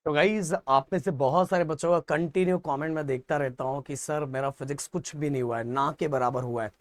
तो गाइज आप में से बहुत सारे बच्चों का कंटिन्यू कमेंट मैं देखता रहता हूँ कि सर मेरा फिजिक्स कुछ भी नहीं हुआ है, ना के बराबर हुआ है।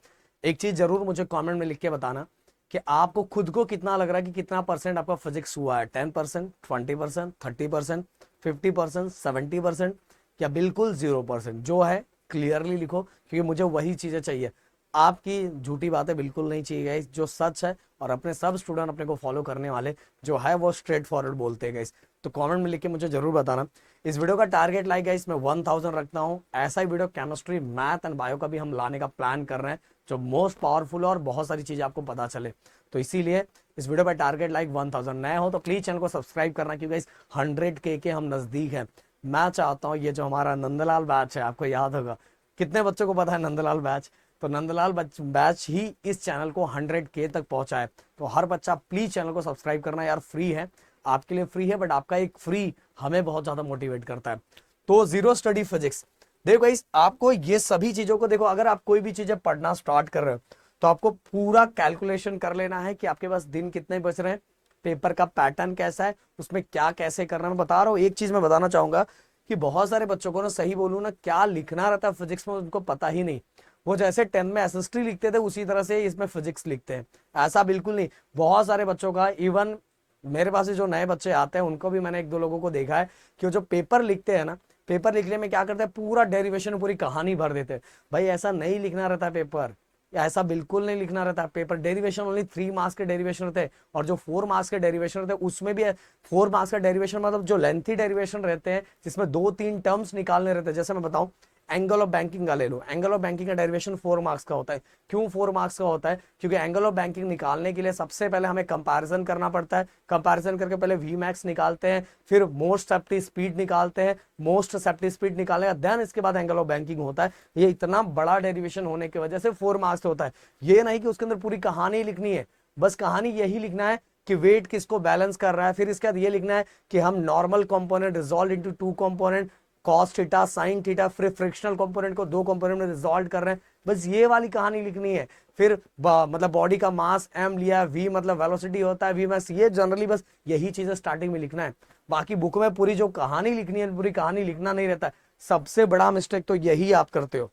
एक चीज जरूर मुझे कमेंट में लिख के बताना कि आपको खुद को कितना लग रहा है कि कितना परसेंट आपका फिजिक्स हुआ है। 10%, 20%, 30%, 50%, 70% या बिल्कुल 0%। जो है क्लियरली लिखो, क्योंकि मुझे वही चीजें चाहिए। आपकी झूठी बातें बिल्कुल नहीं चाहिए गाइस, जो सच है और अपने सब स्टूडेंट अपने को फॉलो करने वाले जो है वो स्ट्रेट फॉरवर्ड बोलते हैं गाइस। तो कमेंट में लिख के मुझे जरूर बताना। इस वीडियो का टारगेट लाइक गाइस मैं 1000 रखता हूँ। ऐसा ही video chemistry, math and bio का भी हम लाने का प्लान कर रहे हैं, जो मोस्ट पावरफुल है और बहुत सारी चीजें आपको पता चले। तो इसीलिए इस वीडियो पर टारगेट लाइक 1000। नए हो तो प्लीज चैनल को सब्सक्राइब करना, क्योंकि इस 100K के हम नजदीक हैं। मैं चाहता हूँ ये जो हमारा नंदलाल बैच है, आपको याद होगा कितने बच्चों को पता है नंदलाल बैच। तो नंदलाल बैच ही इस चैनल को 100K तक पहुंचा है। तो हर बच्चा प्लीज चैनल को सब्सक्राइब करना यार, फ्री है, आपके लिए फ्री है, बट आपका एक फ्री हमें बहुत ज्यादा मोटिवेट करता है। तो जीरो स्टडी फिजिक्स, देखो गाइस आपको ये सभी चीजों को देखो, अगर आप कोई भी चीजें पढ़ना स्टार्ट कर रहे हो तो आपको पूरा कैलकुलेशन कर लेना है कि आपके पास दिन कितने बच रहे हैं, पेपर का पैटर्न कैसा है, उसमें क्या कैसे करना है। मैं बता रहा हूँ, एक चीज मैं बताना चाहूंगा कि बहुत सारे बच्चों को ना, सही बोलूं ना, क्या लिखना रहता है फिजिक्स में उनको पता ही नहीं। वो जैसे 10 में एसएसटी लिखते थे उसी तरह से इसमें फिजिक्स लिखते हैं। ऐसा बिल्कुल नहीं। बहुत सारे बच्चों का, इवन मेरे पास जो नए बच्चे आते हैं उनको भी मैंने एक दो लोगों को देखा है कि वो जो पेपर लिखते हैं ना, पेपर लिखने में क्या करते हैं, पूरा डेरिवेशन, पूरी कहानी भर देते हैं। भाई ऐसा नहीं लिखना रहता है पेपर, ऐसा बिल्कुल नहीं लिखना रहता है पेपर। डेरिवेशन ओनली 3 मार्क्स के डेरिवेशन रहते हैं, और जो 4 मार्क्स के डेरिवेशन रहते हैं उसमें भी 4 मार्क्स का डेरिवेशन मतलब जो लेंथी डेरिवेशन रहते हैं, जिसमें 2-3 टर्म्स निकालने रहते हैं। जैसे मैं बताऊं, एंगल ऑफ बैंकिंग का ले लो, एंगल ऑफ बैंकिंग का डेरिवेशन 4 मार्क्स का होता है। क्यों 4 मार्क्स का होता है? क्योंकि एंगल ऑफ बैंकिंग निकालने के लिए सबसे पहले हमें कंपैरिजन करना पड़ता है। कंपैरिजन करके पहले वी मैक्स निकालते हैं, फिर मोस्ट सेफ्टी स्पीड निकालते हैं, मोस्ट सेफ्टी स्पीड निकालने का देन इसके बाद एंगल ऑफ बैंकिंग होता है। ये इतना बड़ा डेरिवेशन होने की वजह से 4 मार्क्स होता है। ये नहीं कि उसके अंदर पूरी कहानी लिखनी है, बस कहानी यही लिखना है कि वेट किसको बैलेंस कर रहा है। फिर इसके बाद ये लिखना है कि हम normal component resolve into two component, cos theta sine theta, फिर फ्रिक्शनल कंपोनेंट को दो कंपोनेंट में रिजॉल्व कर रहे हैं। बस ये वाली कहानी लिखनी है। फिर मतलब बॉडी का मास m लिया, v मतलब वेलोसिटी होता है, v मैक्स, ये जनरली बस यही चीजें स्टार्टिंग में लिखना है। बाकी बुक में पूरी जो कहानी लिखनी है, पूरी कहानी लिखना नहीं रहता है। सबसे बड़ा मिस्टेक तो यही आप करते हो।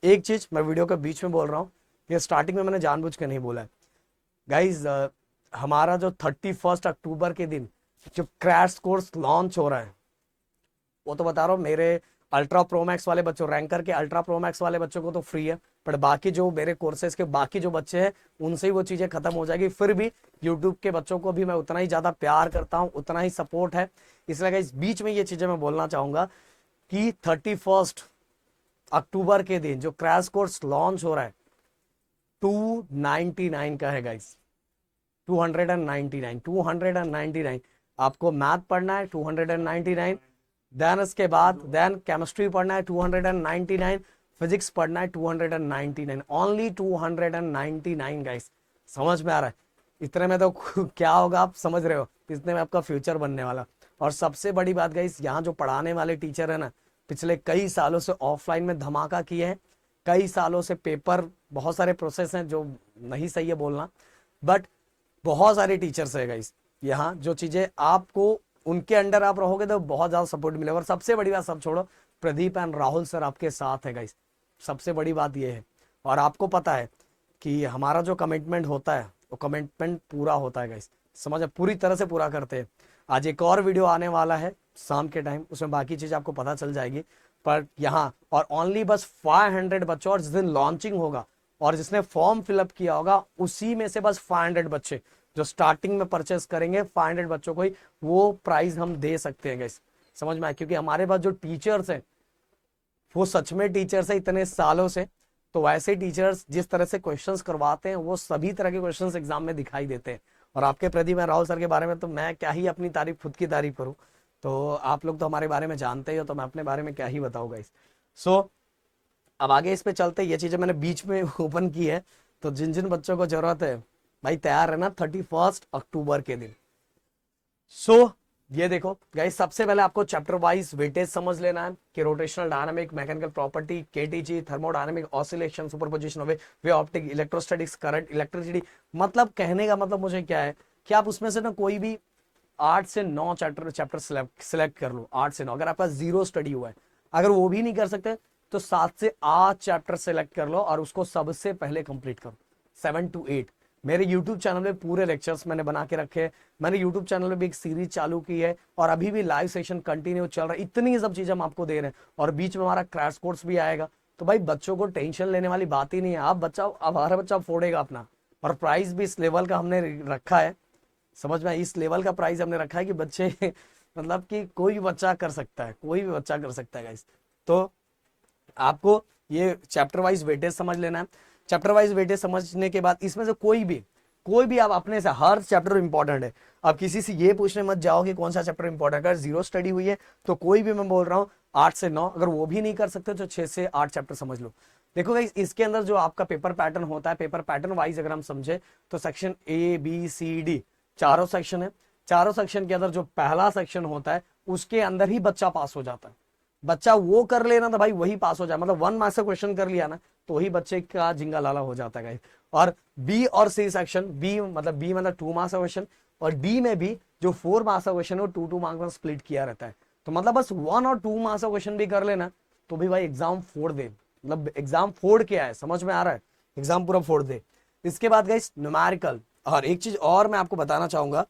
एक चीज मैं वीडियो के बीच में बोल रहा हूँ, ये स्टार्टिंग में मैंने जानबूझ के नहीं बोला है गाइज। हमारा जो 31 अक्टूबर के दिन जो क्रैश कोर्स लॉन्च हो रहा है, वो तो बता रहा हूँ, मेरे अल्ट्रा प्रो मैक्स वाले बच्चों, रैंकर के अल्ट्रा प्रो मैक्स वाले बच्चों को तो फ्री है, पर बाकी जो मेरे कोर्सेज के बाकी जो बच्चे हैं उनसे ही वो चीजें खत्म हो जाएगी। फिर भी यूट्यूब के बच्चों को भी मैं उतना ही ज्यादा प्यार करता हूँ, उतना ही सपोर्ट है। इसलिए इस बीच में ये चीजें मैं बोलना चाहूंगा कि 31 अक्टूबर के दिन जो क्रैश कोर्स लॉन्च हो रहा है, 299 का है गाइस। 299, 299। आपको मैथ पढ़ना है 299, देन इसके बाद देन केमिस्ट्री पढ़ना है 299, फिजिक्स पढ़ना है 299, ओनली 299 गाइस। समझ में आ रहा है? इतने में तो क्या होगा आप समझ रहे हो, इतने में आपका फ्यूचर बनने वाला। और सबसे बड़ी बात गाइस, यहाँ जो पढ़ाने वाले टीचर है ना, पिछले कई सालों से ऑफलाइन में धमाका किए हैं। कई सालों से पेपर, बहुत सारे प्रोसेस हैं जो नहीं सही है बोलना, बट बहुत सारे टीचर्स है गाइस यहाँ। जो चीजें आपको, उनके अंडर आप रहोगे तो बहुत ज्यादा सपोर्ट मिलेगा। और सबसे बड़ी बात, सब छोड़ो, प्रदीप एंड राहुल सर आपके साथ है गाइस। सबसे बड़ी बात ये है, और आपको पता है कि हमारा जो कमिटमेंट होता है वो कमिटमेंट पूरा होता है गाइस। समझ, पूरी तरह से पूरा करते हैं। आज एक और वीडियो आने वाला है शाम के टाइम, उसमें बाकी चीज आपको पता चल जाएगी। पर यहाँ और ओनली बस 500 बच्चों, और जिस दिन लॉन्चिंग होगा और जिसने फॉर्म फिलअप किया होगा उसी में से बस 500 बच्चे जो स्टार्टिंग में परचेस करेंगे, 500 बच्चों को ही वो प्राइस हम दे सकते हैं गाइस। समझ में आया? क्योंकि हमारे पास जो टीचर्स हैं वो सच में टीचर्स है इतने सालों से। तो वैसे टीचर्स जिस तरह से क्वेश्चंस करवाते हैं वो सभी तरह के क्वेश्चंस एग्जाम में दिखाई देते हैं। और आपके प्रदीप राहुल सर के बारे में तो मैं क्या ही अपनी तारीफ, खुद की तारीफ करूं। तो आप लोग तो हमारे बारे में जानते ही हो, तो मैं अपने बारे में क्या ही बताऊं गाइस। सो अब आगे इस पे चलते, ये चीजें मैंने बीच में ओपन की है। तो जिन जिन बच्चों को जरूरत है भाई, तैयार है ना 31 अक्टूबर के दिन। सो ये देखो गाइस, सबसे पहले आपको चैप्टर वाइज वेटेज समझ लेना है कि rotational dynamic, mechanical property, KTG, thermodynamic, oscillation, superposition of way optic, electrostatics, current, electricity. मतलब कहने का मतलब मुझे क्या है कि आप उसमें से ना कोई भी 8 से 9 चैप्टर सिलेक्ट कर लो, 8 से 9। अगर आपका 0 स्टडी हुआ है, अगर वो भी नहीं कर सकते तो 7 से 8 चैप्टर सेलेक्ट कर लो और उसको सबसे पहले कंप्लीट करो, 7 to 8। मेरे YouTube चैनल में पूरे लेक्चर्स मैंने बना के रखे हैं। मैंने YouTube चैनल में भी एक सीरीज चालू की है और अभी भी लाइव सेशन कंटिन्यू चल रहा है। इतनी सब चीजें हम आपको दे रहे हैं और बीच में हमारा क्रैश कोर्स भी आएगा। तो भाई बच्चों को टेंशन लेने वाली बात ही नहीं है। आप बच्चा, अब हर बच्चा फोड़ेगा अपना, और प्राइस भी इस लेवल का हमने रखा है, समझ में, इस लेवल का प्राइस हमने रखा है कि बच्चे मतलब कि कोई भी बच्चा कर सकता है, कोई भी बच्चा कर सकता है गाइस। तो आपको ये चैप्टर वाइज वेटेज समझ लेना है। चैप्टर वाइज वेटेज समझने के बाद इसमें से कोई भी आप अपने से, हर चैप्टर इंपॉर्टेंट है। आप किसी से ये पूछने मत जाओ कि कौन सा चैप्टर इंपॉर्टेंट है। अगर 0 स्टडी हुई है तो कोई भी, मैं बोल रहा हूँ 8 से 9, अगर वो भी नहीं कर सकते तो 6 से 8 चैप्टर समझ लो। देखो गाइस, इसके अंदर जो आपका पेपर पैटर्न होता है, पेपर पैटर्न वाइज अगर हम समझे तो section A B C D चारों सेक्शन है। चारों सेक्शन के अंदर जो पहला सेक्शन होता है उसके अंदर ही बच्चा पास हो जाता है। बच्चा वो कर लेना तो भाई वही पास हो जाए, मतलब 1 मार्क्स का क्वेश्चन कर लिया ना तो ही बच्चे का जिंगा लाला हो जाता है। और बी और सी सेक्शन, बी मतलब 2 मार्क्स का क्वेश्चन, और डी में भी जो 4 मार्क्स का क्वेश्चन है वो 2 मार्क्स में स्प्लिट किया रहता है। तो मतलब बस 1 और 2 मार्क्स का क्वेश्चन भी कर लेना तो भी भाई एग्जाम फोड़ दे, मतलब एग्जाम फोड़ के आए, समझ में आ रहा है, एग्जाम पूरा फोड़ दे। इसके बाद गाइस न्यूमेरिकल, और एक चीज और मैं आपको बताना चाहूंगा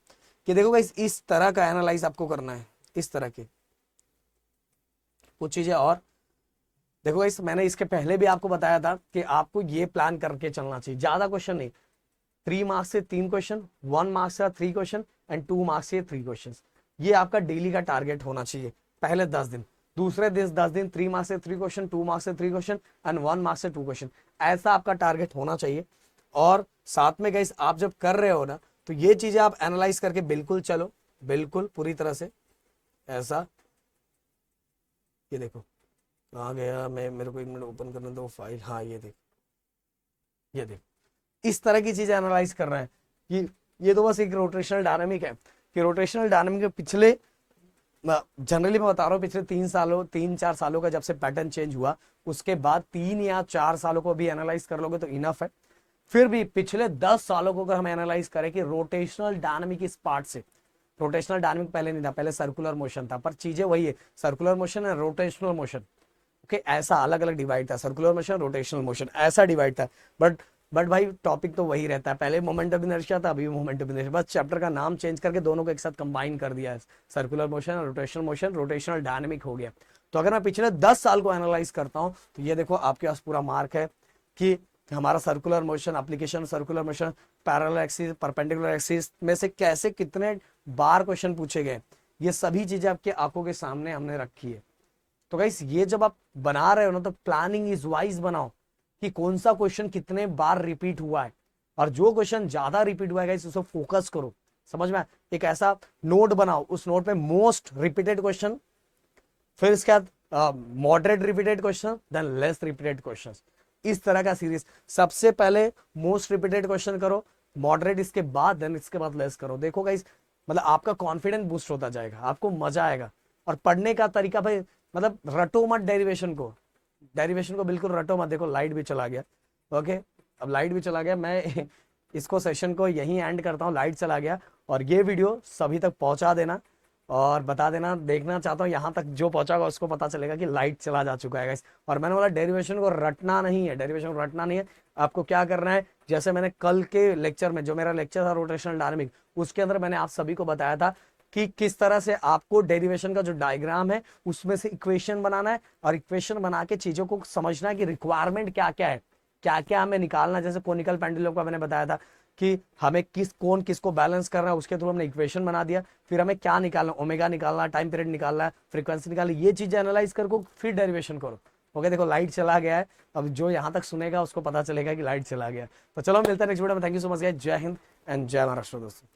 कि देखो गाइस, इस तरह का एनालाइज आपको करना है, इस तरह के कुछ चीजें। और देखो गाइस, मैंने इसके पहले भी आपको बताया था कि आपको ये प्लान करके चलना चाहिए, ज्यादा क्वेश्चन नहीं, 3 मार्क्स से 3 क्वेश्चन, 1 मार्क्स से 3 क्वेश्चन एंड 2 मार्क्स से 3 क्वेश्चन। ये आपका डेली का टारगेट होना चाहिए पहले 10 दिन। दूसरे 10 दिन 3 मार्क्स से 3 क्वेश्चन, 2 मार्क्स से 3 क्वेश्चन एंड 1 मार्क्स से 2 क्वेश्चन, ऐसा आपका टारगेट होना चाहिए। और साथ में गाइस, आप जब कर रहे हो ना तो ये चीजें आप एनालाइज करके बिल्कुल चलो, बिल्कुल पूरी तरह से। ऐसा, ये देखो कहाँ गया, मैं, मेरे को 1 मिनट ओपन करने दो फाइल। हाँ ये देख, ये देख, इस तरह की चीजें एनालाइज कर रहे हैं कि ये तो बस एक रोटेशनल डायनामिक है कि रोटेशनल डायनामिक के पिछले, जनरली मैं बता रहा हूँ, पिछले 3-4 सालों का जब से पैटर्न चेंज हुआ उसके बाद 3 या 4 सालों को भी एनालाइज कर लोगे तो इनफ है। फिर भी पिछले 10 सालों को अगर हम एनालाइज करें कि रोटेशनल डायनामिक इस पार्ट से, रोटेशनल डायनामिक पहले नहीं था, पहले सर्कुलर मोशन था, पर चीजें वही है, सर्कुलर मोशन है, रोटेशनल मोशन, ओके, ऐसा अलग अलग डिवाइड था, सर्कुलर मोशन, रोटेशनल मोशन, ऐसा डिवाइड था। बट भाई टॉपिक तो वही रहता है, पहले मोमेंट ऑफ इनर्शिया था, अभी मोमेंट ऑफ इनर्शिया, बस चैप्टर का नाम चेंज करके दोनों को एक साथ कंबाइन कर दिया है, सर्कुलर मोशन और रोटेशनल मोशन, रोटेशनल डायनामिक हो गया। तो अगर मैं पिछले 10 साल को एनालाइज करता हूं तो ये देखो आपके पास पूरा मार्क है कि हमारा circular motion, application circular motion, parallel axis, perpendicular axis में से कैसे कितने बार क्वेश्चन पूछे गए, ये सभी चीजें आपके आंखों के सामने हमने रखी है। तो गाइस, ये जब आप बना रहे हो ना तो प्लानिंग इज वाइज बनाओ कि कौन सा क्वेश्चन कितने बार रिपीट हुआ है, और जो क्वेश्चन ज्यादा रिपीट हुआ है गाइस उसको फोकस करो, समझ में। एक ऐसा नोट बनाओ, उस नोट पे मोस्ट रिपीटेड क्वेश्चन, फिर इसके बाद moderate repeated question, than less repeated question, इस तरह का सीरीज। सबसे पहले मोस्ट रिपीटेड क्वेश्चन करो, मॉडरेट इसके बाद, देन इसके बाद लेस करो। देखो गाइस, मतलब आपका कॉन्फिडेंस बूस्ट होता जाएगा, आपको मजा आएगा। और पढ़ने का तरीका भाई, मतलब रटो मत डेरिवेशन को, डेरिवेशन को बिल्कुल रटो मत। देखो लाइट भी चला गया, ओके, अब लाइट भी चला गया, मैं इसको सेशन को यहीं एंड करता हूँ, लाइट चला गया। और ये वीडियो सभी तक पहुंचा देना और बता देना, देखना चाहता हूँ यहाँ तक जो पहुंचागा उसको पता चलेगा कि लाइट चला जा चुका है गाइस। और मैंने बोला डेरिवेशन को रटना नहीं है, डेरिवेशन को रटना नहीं है, आपको क्या करना है, जैसे मैंने कल के लेक्चर में, जो मेरा लेक्चर था रोटेशनल डायनामिक, उसके अंदर मैंने आप सभी को बताया था कि किस तरह से आपको डेरिवेशन का जो डायग्राम है उसमें से इक्वेशन बनाना है, और इक्वेशन बना के चीजों को समझना है कि रिक्वायरमेंट क्या क्या है, क्या क्या हमें निकालना है। जैसे कोनिकल पेंडुलम का मैंने बताया था कि हमें कौन किसको बैलेंस करना है, उसके थ्रू हमने इक्वेशन बना दिया। फिर हमें क्या निकालना, ओमेगा निकालना, टाइम पीरियड निकालना है, फ्रीक्वेंसी निकालना, ये चीजें एनालाइज करके फिर डेरिवेशन करो। ओके, देखो लाइट चला गया है, अब जो यहाँ तक सुनेगा उसको पता चलेगा कि लाइट चला गया। तो चलो मिलते हैं नेक्स्ट वीडियो में। Thank you so much guys, जय हिंद एंड जय महाराष्ट्र दोस्तों।